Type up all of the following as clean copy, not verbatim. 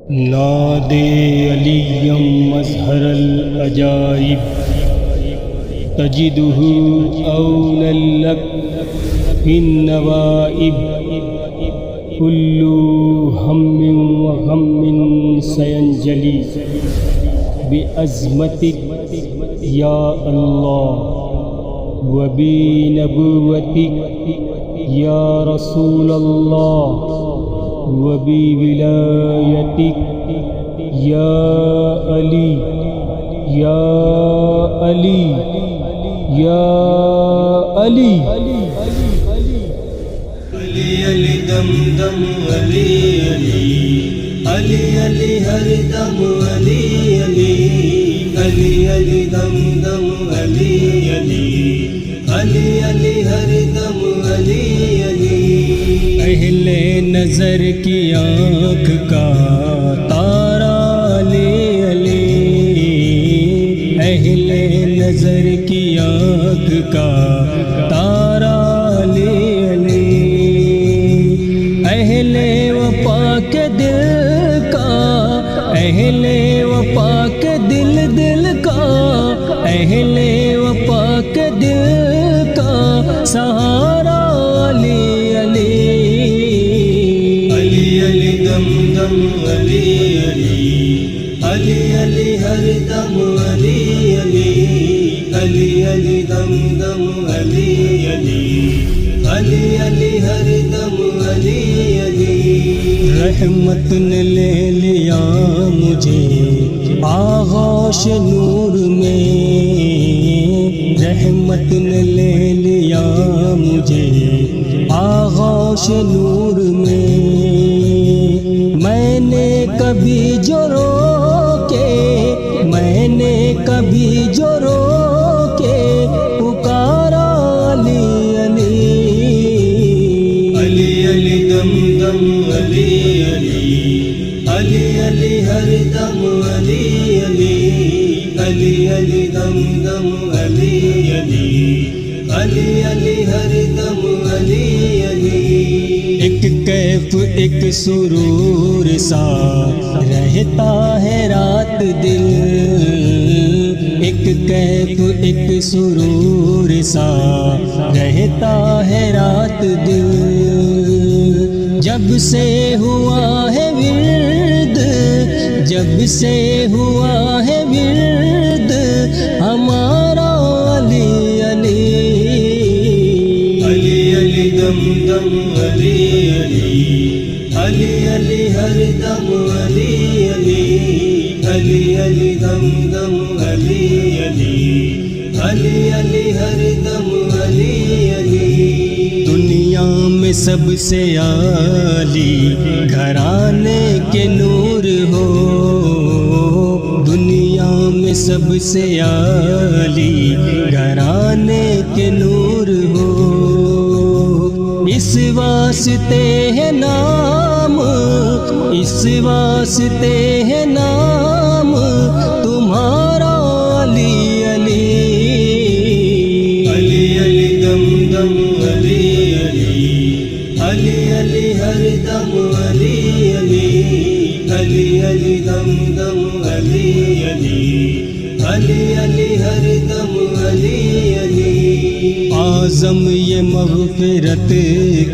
نادے علیم مظہر العجائب تجدہ اولا لک فی النوائب کل ہم وغم سینجلی بعظمتک یا اللہ وبنبوتک یا رسول اللہ وبولایتک یا علی یا علی یا علی علی علی دم دم علی علی علی علی ہر دم علی علی علی علی دم دم علی علی علی علی ہر دم علی علی اہل نظر کی آنکھ کا تارا علی علی اہل نظر کی آنکھ کا تارا علی علی اہل وفا کے دل کا اہل وفا کے دل کا اہل وفا کے دل کا سہارا علی علی علی علی دم دم علی علی علی علی ہر دم علی علی علی علی دم دم علی علی علی علی ہر دم علی علی رحمت نے لے لیا مجھے آغوش نور میں رحمت نے لے لیا مجھے آغوش نور میں نے کبھی جو رو کے میں نے کبھی جو رو کے پکارا علی علی علی علی دم دم علی علی علی علی ہر دم علی علی علی علی دم دم علی علی علی علی ہر دم علی علی ایک کیف ایک سرور سا رہتا ہے رات دل ایک کیف ایک سرور سا رہتا ہے رات دل جب سے ہوا ہے ورد جب سے ہوا ہے ورد ہمارا علی علی علی علی دم دم علی علی علی علی ہر دم علی علی علی علی دم دم علی علی علی علی ہر دم علی علی دنیا میں سب سے عالی گھرانے کے نور ہو دنیا میں سب سے عالی گھرانے کے نور ہو اس واسطے ہے نام اس واسطے ہے نام تمہارا علی علی علی علی دم دم علی علی علی علی ہر دم علی علی علی علی دم دم علی علی علی علی ہر دم علی علی اعظم یہ مغفرت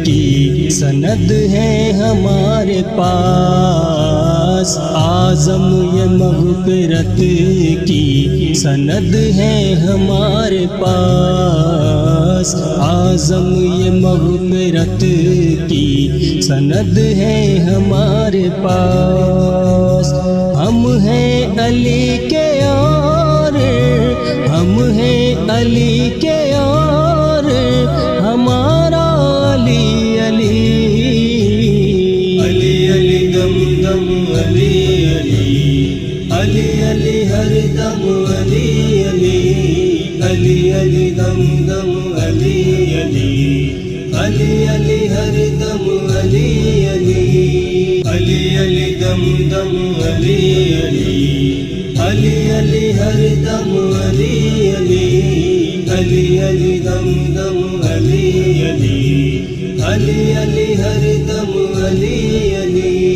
کی سند ہے ہمارے پاس اعظم یہ مغفرت کی سند ہے ہمارے پاس اعظم یہ مغفرت کی سند ہے ہمارے پاس ہم ہیں علی کے یار ہم ہیں علی کے یار ہمارا علی علی علی علی دم دم علی علی علی علی ہر دم علی علی علی علی دم دم علی علی علی علی ہر دم علی علی علی علی دم دم علی علی علی علی ہر دم علی علی علی علی دم دم علی علی علی علی ہر دم علی علی